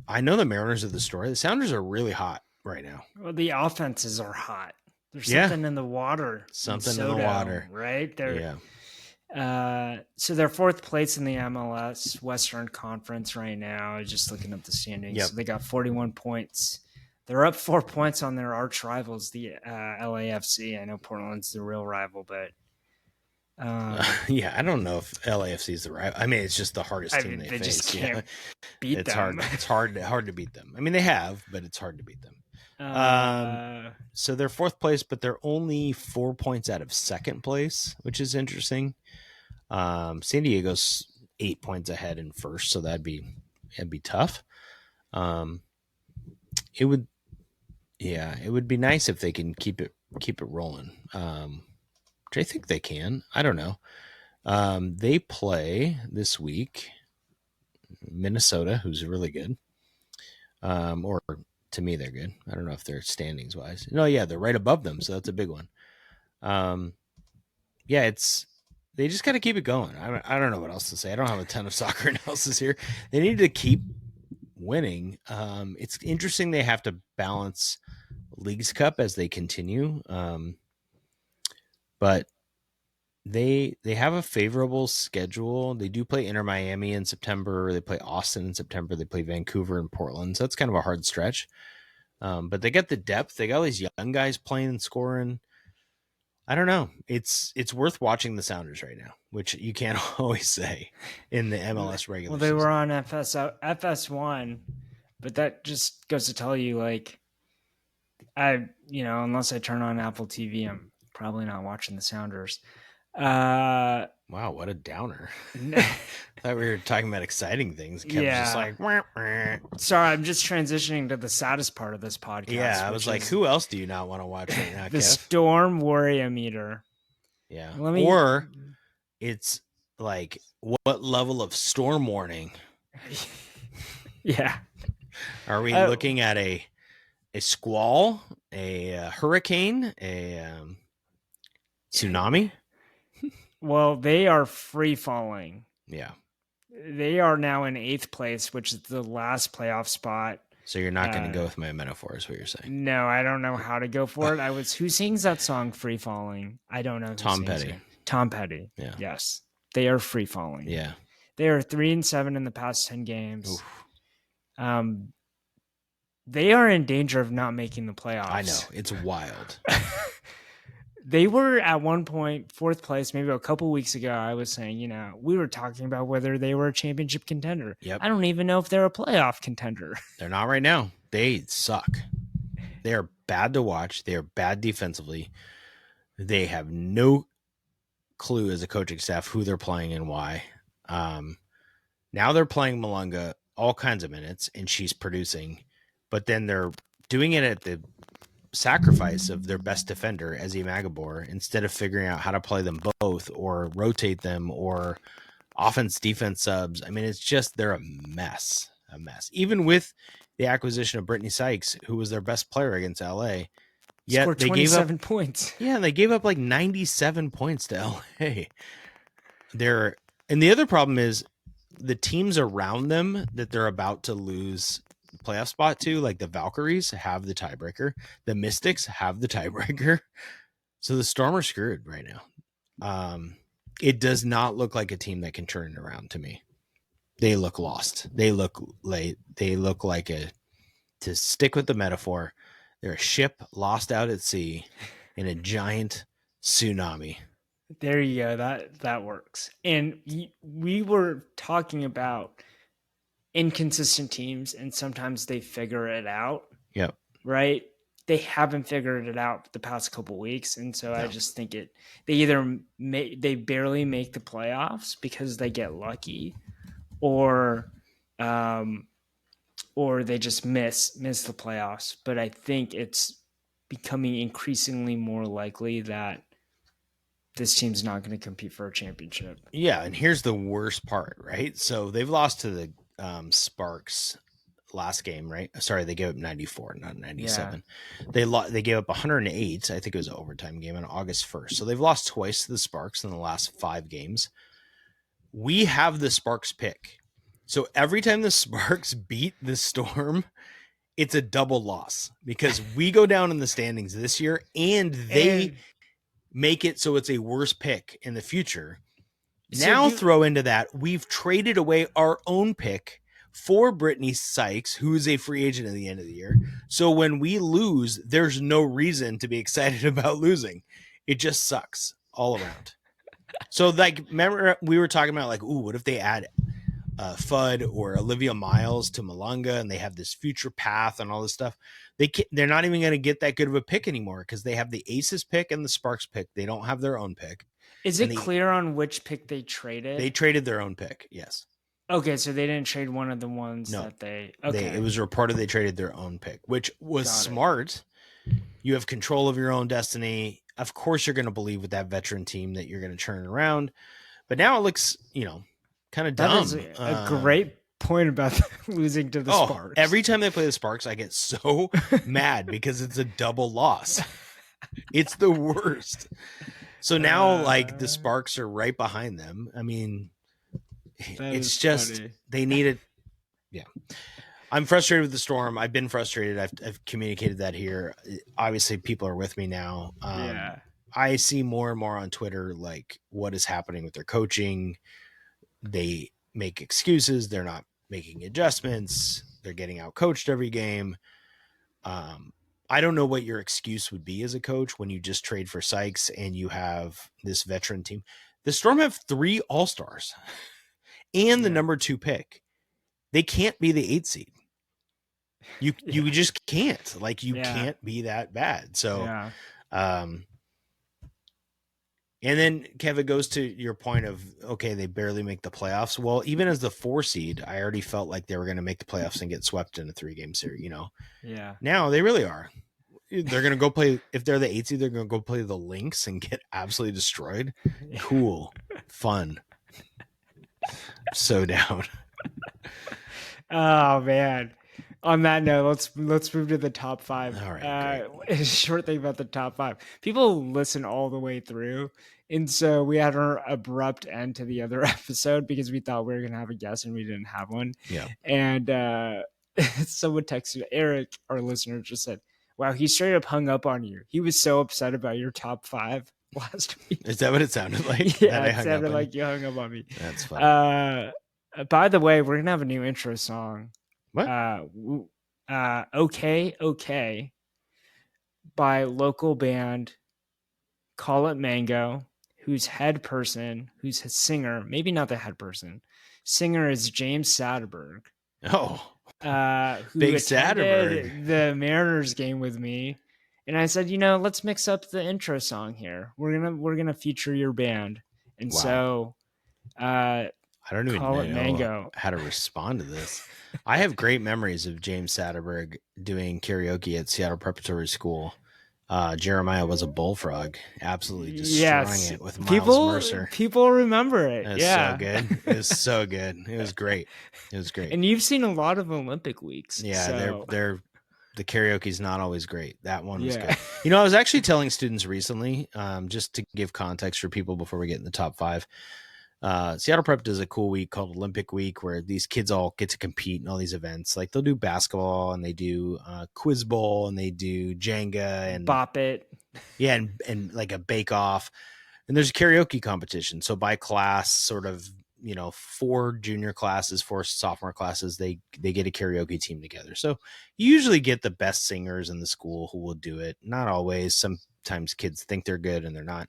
I know the Mariners are the story. The Sounders are really hot right now. Well, the offenses are hot. There's something in the water. Something in the water. Right? So they're 4th place in the MLS Western Conference right now. Just looking up the standings. Yep. So they got 41 points. They're up 4 points on their arch rivals, the LAFC. I know Portland's the real rival, but I don't know if LAFC is the right. I mean, it's just the hardest team they face. Just can't beat them. It's hard to beat them. I mean, they have, but it's hard to beat them. So they're 4th place, but they're only 4 points out of 2nd place, which is interesting. San Diego's 8 points ahead in 1st, so that'd be tough. It would be nice if they can keep it rolling. Which I think they can. I don't know. They play this week Minnesota, who's really good. Or to me, they're good. I don't know if they're standings wise. No, yeah, they're right above them, so that's a big one. They just got to keep it going. I don't know what else to say. I don't have a ton of soccer analysis here. They need to keep winning. It's interesting they have to balance Leagues Cup as they continue. But they have a favorable schedule. They do play Inter Miami in September. They play Austin in September. They play Vancouver and Portland. So that's kind of a hard stretch. But they get the depth. They got all these young guys playing and scoring. I don't know. It's worth watching the Sounders right now, which you can't always say in the MLS regular Well, they were on FS1, but that just goes to tell you, like, unless I turn on Apple TV, I'm probably not watching the Sounders. Wow, what a downer. I thought we were talking about exciting things. Kevin's just like, wah, wah. Sorry, I'm just transitioning to the saddest part of this podcast. Yeah, I was like, who else do you not want to watch right now, the Kev? Storm Wariometer. Yeah. Or it's like, what level of storm warning? Yeah. Are we looking at a squall, a hurricane, a tsunami? Well, they are free falling. Yeah. They are now in 8th place, which is the last playoff spot. So you're not going to go with my metaphor, is what you're saying? No, I don't know how to go for it. Who sings that song, Free Falling? I don't know. Tom Petty. Tom Petty. Yeah. Yes. They are free falling. Yeah. They are 3-7 in the past 10 games. Oof. They are in danger of not making the playoffs. I know. It's wild. They were at one point 4th place, maybe a couple weeks ago. I was saying, we were talking about whether they were a championship contender. Yep. I don't even know if they're a playoff contender. They're not right now. They suck. They are bad to watch. They are bad defensively. They have no clue as a coaching staff who they're playing and why. Now they're playing Malunga all kinds of minutes, and she's producing, but then they're doing it at the sacrifice of their best defender, Ezi Magabor, instead of figuring out how to play them both or rotate them or offense defense subs. I mean, it's just they're a mess. Even with the acquisition of Brittany Sykes, who was their best player against LA, yet scored they 27 gave up points. Yeah, they gave up like 97 points to LA. And the other problem is the teams around them that they're about to lose playoff spot to, like the Valkyries have the tiebreaker, the Mystics have the tiebreaker, so the Storm are screwed right now. It does not look like a team that can turn it around to me. They look lost. They look like to stick with the metaphor, they're a ship lost out at sea in a giant tsunami. There you go. That works. And we were talking about inconsistent teams, and sometimes they figure it out. Yep. Right? They haven't figured it out the past couple weeks, and so I just think they either they barely make the playoffs because they get lucky, or they just miss the playoffs. But I think it's becoming increasingly more likely that this team's not going to compete for a championship. Yeah, and here's the worst part, right? So they've lost to the Sparks last game, right? Sorry, they gave up 94, not 97. Yeah. They gave up 108. I think it was an overtime game on August 1st. So they've lost twice to the Sparks in the last 5 games. We have the Sparks pick. So every time the Sparks beat the Storm, it's a double loss because we go down in the standings this year and they make it so it's a worse pick in the future. Now throw into that, we've traded away our own pick for Brittany Sykes, who's a free agent at the end of the year. So when we lose, there's no reason to be excited about losing. It just sucks all around. So like, remember we were talking about like, ooh, what if they add Fudd or Olivia Miles to Malunga and they have this future path and all this stuff? They're not even going to get that good of a pick anymore because they have the Aces pick and the Sparks pick. They don't have their own pick. Is it clear on which pick they traded? They traded their own pick, yes. Okay, so they didn't trade one of the ones that they... Okay. It was reported they traded their own pick, which was smart. You have control of your own destiny. Of course, you're going to believe with that veteran team that you're going to turn it around. But now it looks, kind of dumb. That is a great point about losing to the Sparks. Every time they play the Sparks, I get so mad because it's a double loss. It's the worst. So now, like, the Sparks are right behind them. I mean, it's just funny. They need it. Yeah. I'm frustrated with the Storm. I've been frustrated. I've communicated that here. Obviously, people are with me now. I see more and more on Twitter, like, what is happening with their coaching. They make excuses. They're not making adjustments. They're getting out coached every game. I don't know what your excuse would be as a coach when you just trade for Sykes and you have this veteran team. The Storm have 3 All-Stars and the number 2 pick. They can't be the 8 seed. You just can't. Like, you can't be that bad. So, and then, Kev, it goes to your point of, okay, they barely make the playoffs. Well, even as the 4 seed, I already felt like they were going to make the playoffs and get swept in a 3-game series, Yeah. Now they really are. They're going to go play, if they're the 8 seed, they're going to go play the Lynx and get absolutely destroyed. Cool. Fun. So down. Oh, man. On that note, let's move to the top 5. All right. Short thing about the top 5. People listen all the way through, and so we had our abrupt end to the other episode because we thought we were gonna have a guest and we didn't have one. Yeah. And someone texted Eric, our listener, just said, "Wow, he straight up hung up on you. He was so upset about your top 5 last week." Is that what it sounded like? Yeah, it sounded like you hung up on me. That's funny. By the way, we're gonna have a new intro song. What? Okay, by local band Call It Mango, whose singer, maybe not the head person, singer is James Sadberg. Oh, who Big attended Satterberg. the Mariners game with me, and I said, let's mix up the intro song here. We're gonna feature your band, and so I don't even call it know Mango. how to respond to this. I have great memories of James Satterberg doing karaoke at Seattle Preparatory School. Jeremiah was a bullfrog, absolutely destroying it with Miles Mercer. People remember it. It was so good. It was so good. It was great. It was great. And you've seen a lot of Olympic weeks. Yeah, so. they're the karaoke's not always great. That one was good. I was actually telling students recently, just to give context for people before we get in the top 5. Seattle Prep does a cool week called Olympic Week where these kids all get to compete in all these events. Like they'll do basketball and they do quiz bowl and they do Jenga and Bop It. Yeah, and like a bake off. And there's a karaoke competition. So by class, sort of, 4 junior classes, 4 sophomore classes, they get a karaoke team together. So you usually get the best singers in the school who will do it. Not always. Sometimes kids think they're good and they're not.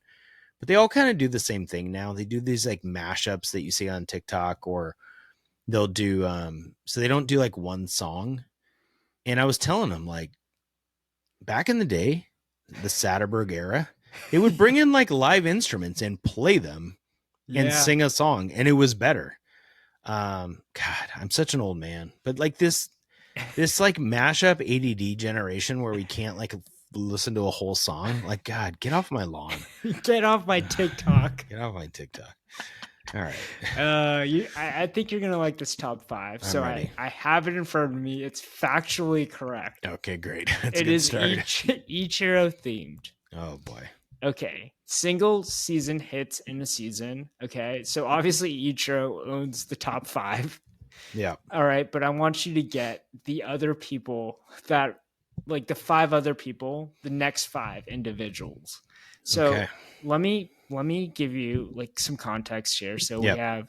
But they all kind of do the same thing now. They do these like mashups that you see on TikTok, or they'll do so they don't do like one song. And I was telling them, like, back in the day, the Satterberg era, they would bring in like live instruments and play them and sing a song, and it was better. God, I'm such an old man. But like this like mashup ADD generation where we can't like listen to a whole song, like, God, get off my lawn. Get off my TikTok. Get off my TikTok. All right. I think you're gonna like this top 5. So I have it in front of me. It's factually correct. Okay, great. That's it is Ichiro themed. Oh boy. Okay, single season hits in a season. Okay, so obviously Ichiro owns the top 5. Yeah. All right, but I want you to get the other people that, like the 5 other people, the next 5 individuals. So let me give you like some context here. So we have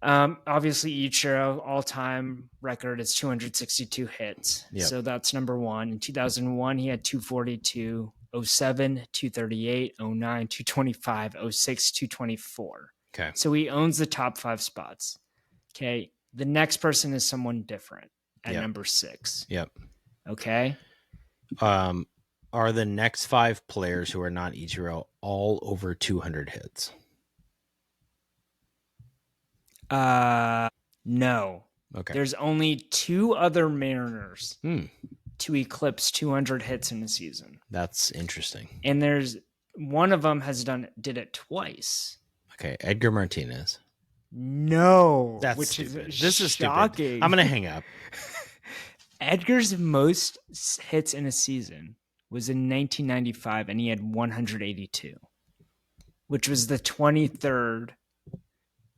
obviously Ichiro all-time record is 262 hits. Yep. So that's number 1. In 2001 he had 242, 07 238, 09 225, 06 224. Okay. So he owns the top 5 spots. Okay. The next person is someone different at number 6. Yep. Okay. Are the next 5 players who are not Ichiro all over 200 hits? No. Okay. There's only 2 other Mariners to eclipse 200 hits in a season. That's interesting. And there's one of them did it twice. Okay. Edgar Martinez. No. That's which stupid. This is shocking. Stupid. I'm going to hang up. Edgar's most hits in a season was in 1995, and he had 182, which was the 23rd,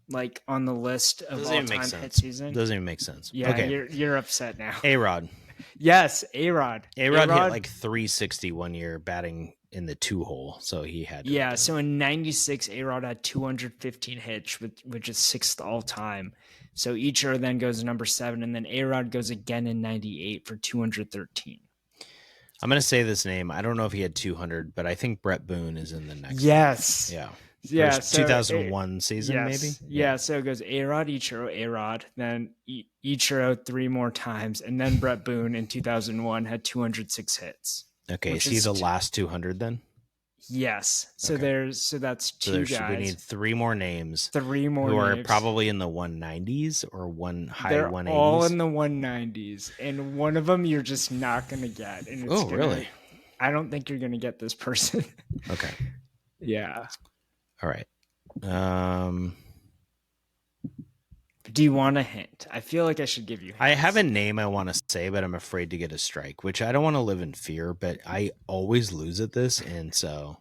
like on the list of all-time hit season. Doesn't even make sense. Yeah, okay. You're upset now. A-Rod. Yes, A-Rod. A-Rod hit like 360 one year, batting in the 2-hole, so he had. So in '96, A-Rod had 215 hits, which is 6th all-time. So Ichiro then goes to number 7, and then A-Rod goes again in '98 for 213. I'm going to say this name. I don't know if he had 200, but I think Brett Boone is in the next. Yes. One. Yeah. Yeah. So 2001 season, maybe? Yeah. So it goes A-Rod, Ichiro, A-Rod, then Ichiro 3 more times, and then Brett Boone in 2001 had 206 hits. Okay. Is he the last 200 then? Yes. So that's 2 guys. We need 3 more names. 3 more who names. are probably in the 190s or high 180s. They're all in the 190s, and one of them you're just not going to get. And it's really? I don't think you're going to get this person. Okay. Yeah. All right. Do you want a hint? I feel like I should give you hints. I have a name I want to say, but I'm afraid to get a strike, which I don't want to live in fear, but I always lose at this. And so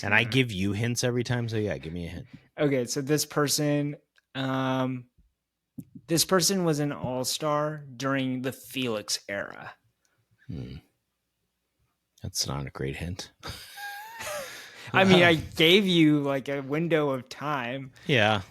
I give you hints every time. So yeah, give me a hint. Okay. So this person was an all-star during the Felix era. That's not a great hint. I mean, I gave you like a window of time. Yeah.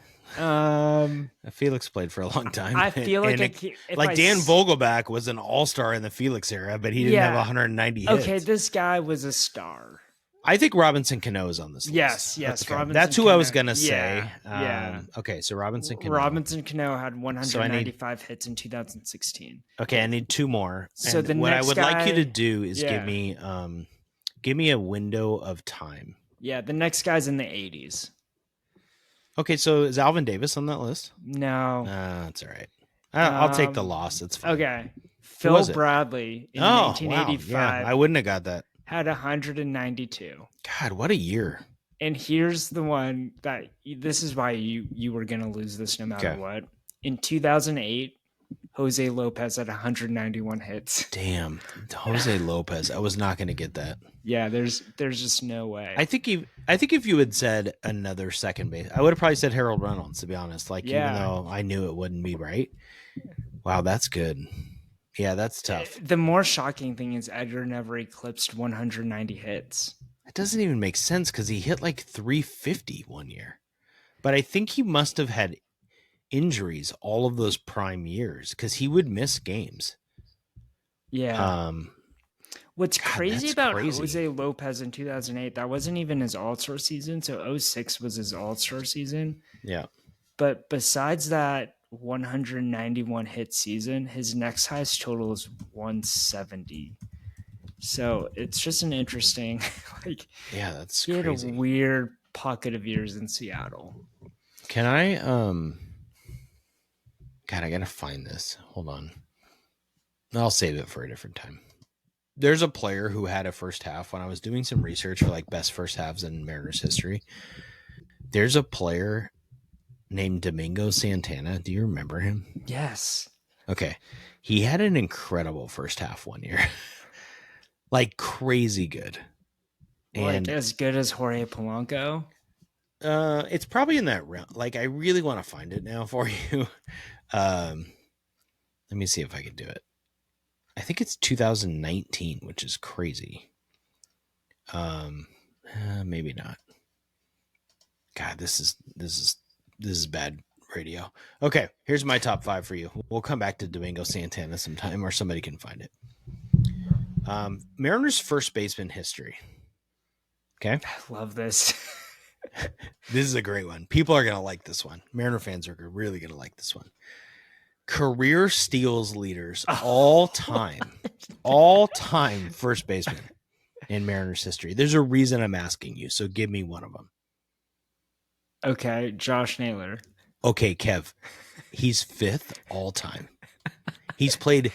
Felix played for a long time. I feel like Dan Vogelback was an all-star in the Felix era, but he didn't have 190 hits. Okay, this guy was a star. I think Robinson Cano is on this list. Yes. Okay. That's who I was gonna say. Yeah. Okay, so Robinson Cano. Robinson Cano had 195 hits in 2016. Okay, I need two more. So and the what next I would like you to do is yeah. give me a window of time. Yeah, the next guy's in the 80s. Okay, so is Alvin Davis on that list? No. That's all right. I'll take the loss. It's fine. Okay. Phil Bradley in 1985. Wow. Yeah, I wouldn't have got that. Had 192. God, what a year. And here's the one that this is why you were going to lose this no matter what. In 2008, Jose Lopez had 191 hits. Damn. Jose Lopez. I was not going to get that. Yeah, there's just no way. I think if you had said another second base, I would have probably said Harold Reynolds, to be honest. Even though I knew it wouldn't be right. Wow, that's good. Yeah, that's tough. The more shocking thing is Edgar never eclipsed 190 hits. It doesn't even make sense because he hit like 350 one year. But I think he must have had injuries all of those prime years because he would miss games. Yeah. What's crazy about Jose Lopez in 2008, that wasn't even his all-star season. So 06 was his all-star season. Yeah. But besides that 191 hit season, his next highest total is 170. So it's just an interesting, that's he crazy. had a weird pocket of years in Seattle. Can I, God, I got to find this. Hold on. I'll save it for a different time. There's a player who had a first half when I was doing some research for best first halves in Mariners history. There's a player named Domingo Santana. Do you remember him? Yes. Okay. He had an incredible first half one year. Crazy good. And as good as Jorge Polanco? It's probably in that realm. I really want to find it now for you. Let me see if I can do it. I think it's 2019, which is crazy. Maybe not. God, this is bad radio. Okay, here's my top 5 for you. We'll come back to Domingo Santana sometime, or somebody can find it. Mariners first baseman history. Okay, I love this. This is a great one. People are gonna like this one. Mariner fans are really gonna like this one. Career steals leaders all time first baseman in Mariners history. There's a reason I'm asking you, so give me one of them. Okay, Josh Naylor. Okay, Kev. He's 5th all time. He's played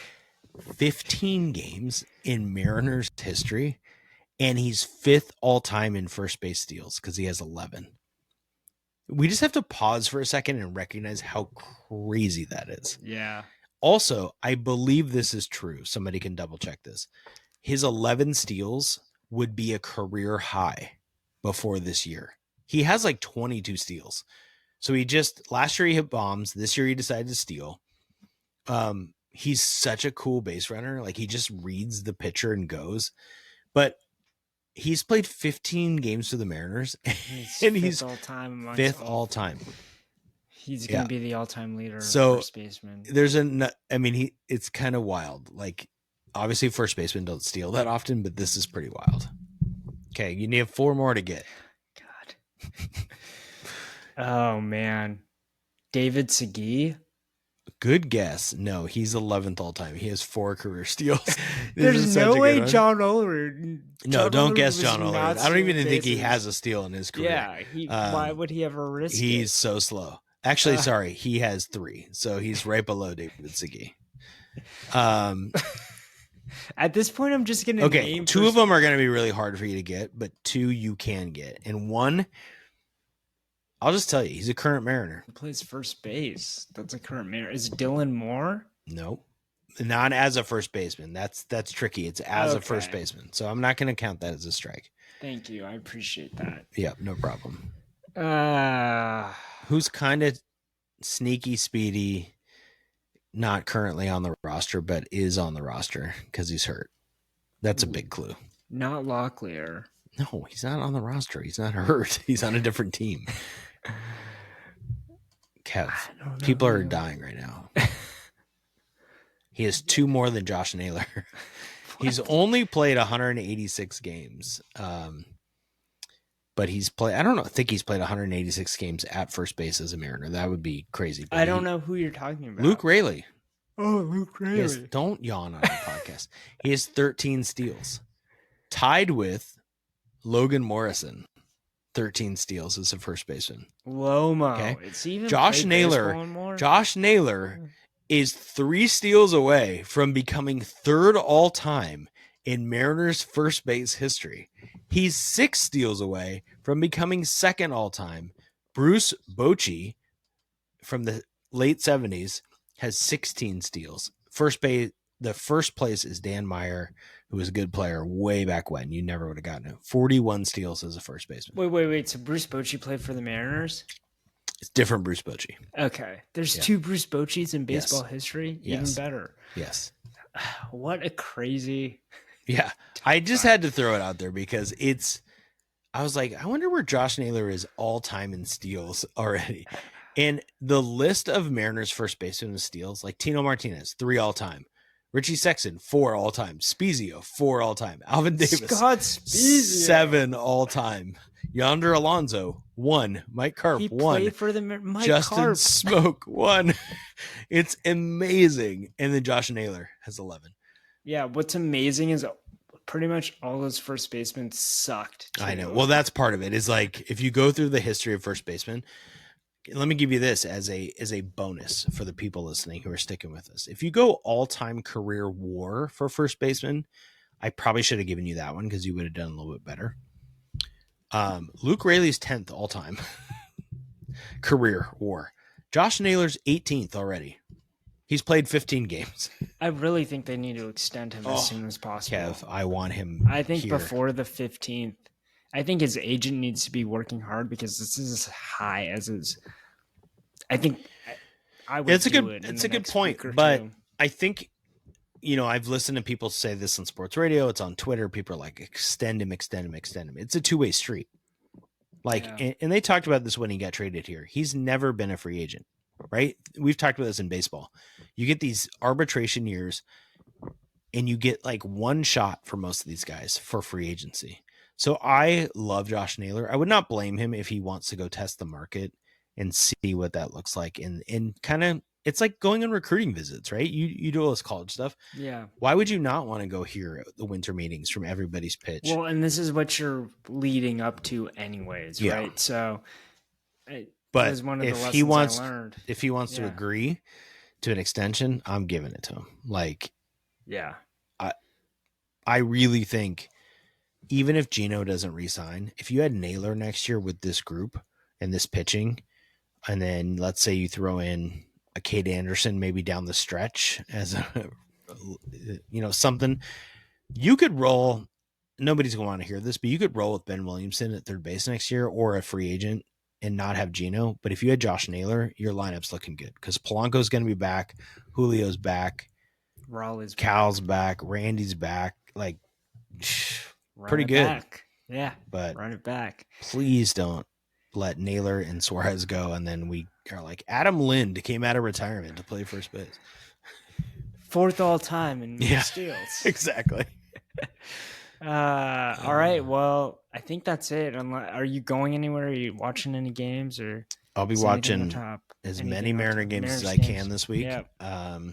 15 games in Mariners history, and he's 5th all time in first base steals because he has 11. We just have to pause for a second and recognize how crazy that is. Yeah. Also, I believe this is true. Somebody can double check this. His 11 steals would be a career high before this year. He has 22 steals. So last year he hit bombs. This year he decided to steal. He's such a cool base runner. He just reads the pitcher and goes. But he's played 15 games for the Mariners, and he's 5th all time. He's going to be the all-time leader of first baseman. It's kind of wild. Obviously first basemen don't steal that often, but this is pretty wild. Okay, you need 4 more to get. God. Oh, man. David Segui? Good guess. No, he's 11th all time. He has 4 career steals. There's no way John Olerud. No, don't guess John Olerud. I don't even think he has a steal in his career. Yeah, why would he ever risk it? He's so slow. Actually, sorry, he has 3, so he's right below David Segui. At this point, I'm just going to name 2 of them are going to be really hard for you to get, but 2 you can get, and 1. I'll just tell you, he's a current Mariner. He plays first base. That's a current Mariner. Is Dylan Moore? Nope. Not as a first baseman. That's tricky. It's as a first baseman. So I'm not going to count that as a strike. Thank you. I appreciate that. Yeah, no problem. Who's kind of sneaky, speedy, not currently on the roster, but is on the roster because he's hurt. That's a big clue. Not Locklear. No, he's not on the roster. He's not hurt. He's on a different team. Kev, people are dying right now. He has 2 more than Josh Naylor. He's only played 186 games. but he's played. I don't know. I think he's played 186 games at first base as a Mariner. That would be crazy. I don't know who you're talking about. Luke Raley. Oh, Luke Raley. Don't yawn on our podcast. He has 13 steals, tied with Logan Morrison. 13 steals as a first baseman. Lomo. Okay. It's even Josh Naylor. Josh Naylor is 3 steals away from becoming third all time in Mariners first base history. He's 6 steals away from becoming second all time. Bruce Bochy from the late 70s has 16 steals. The first place is Dan Meyer, who was a good player way back when. You never would have gotten it. 41 steals as a first baseman. Wait. So Bruce Bochy played for the Mariners? It's different Bruce Bochy. Okay. There's 2 Bruce Bochys in baseball history. Even better. Yes. What a crazy... Yeah. I just had to throw it out there because I was like, I wonder where Josh Naylor is all time in steals already. And the list of Mariners first baseman in steals, like Tino Martinez, 3 all time. Richie Sexton, 4 all time. Spezio, 4 all time. Alvin Davis, Scott Spezio, 7 all time. Yonder Alonso, 1. Mike Carp, 1. Played for the Justin Carp. Smoke, 1. It's amazing. And then Josh Naylor has 11. Yeah, what's amazing is pretty much all those first basemen sucked. I know. Well, that's part of it. Is like if you go through the history of first baseman. Let me give you this as a bonus for the people listening who are sticking with us. If you go all-time career WAR for first baseman, I probably should have given you that one because you would have done a little bit better. Luke Raley's 10th all-time career WAR. Josh Naylor's 18th already. He's played 15 games. I really think they need to extend him as soon as possible. Kev, I want him I think here. Before the 15th. I think his agent needs to be working hard because this is as high as his. I think I would. It's a good point, but I think I've listened to people say this on sports radio. It's on Twitter. People are like, extend him. It's a 2-way street. And they talked about this when he got traded here. He's never been a free agent, right? We've talked about this in baseball. You get these arbitration years, and you get like one shot for most of these guys for free agency. So I love Josh Naylor. I would not blame him if he wants to go test the market and see what that looks like. And kind of, it's like going on recruiting visits, right? You do all this college stuff. Yeah. Why would you not want to go hear the winter meetings from everybody's pitch? Well, and this is what you're leading up to anyways, right? So but was one of if the he wants, I learned. If he wants to agree to an extension, I'm giving it to him. I really think, even if Geno doesn't resign, if you had Naylor next year with this group and this pitching, and then let's say you throw in a Cade Anderson maybe down the stretch as something, you could roll. Nobody's going to want to hear this, but you could roll with Ben Williamson at third base next year or a free agent and not have Geno. But if you had Josh Naylor, your lineup's looking good because Polanco's going to be back, Julio's back, Raleigh's Cal's back, Randy's back. Like, pretty good. Back. Yeah. But run it back. Please don't let Naylor and Suarez go. And then we are like, Adam Lind came out of retirement to play first base. 4th all time in steals. Exactly. All right. Well, I think that's it. Are you going anywhere? Are you watching any games or? I'll be watching as many Mariner games as I can this week. Yep. I'm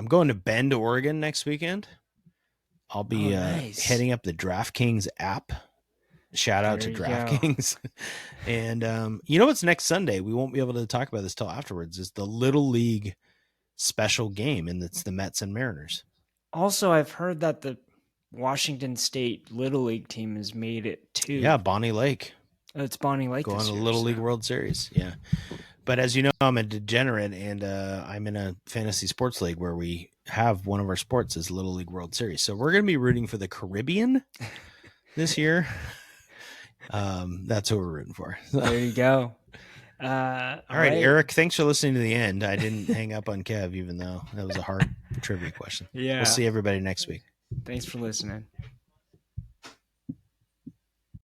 going to Bend, Oregon next weekend. I'll be heading up the DraftKings app. Shout out to DraftKings. And what's next Sunday? We won't be able to talk about this till afterwards. Is the Little League special game, and it's the Mets and Mariners. Also, I've heard that the Washington State Little League team has made it too. Yeah, Bonnie Lake. It's Bonnie Lake. Going to the Little League World Series. Yeah. But as you know, I'm a degenerate, and I'm in a fantasy sports league where we have one of our sports is Little League World Series. So we're going to be rooting for the Caribbean this year. That's what we're rooting for. So. There you go. All right, Eric, thanks for listening to the end. I didn't hang up on Kev, even though that was a hard trivia question. Yeah. We'll see everybody next week. Thanks for listening.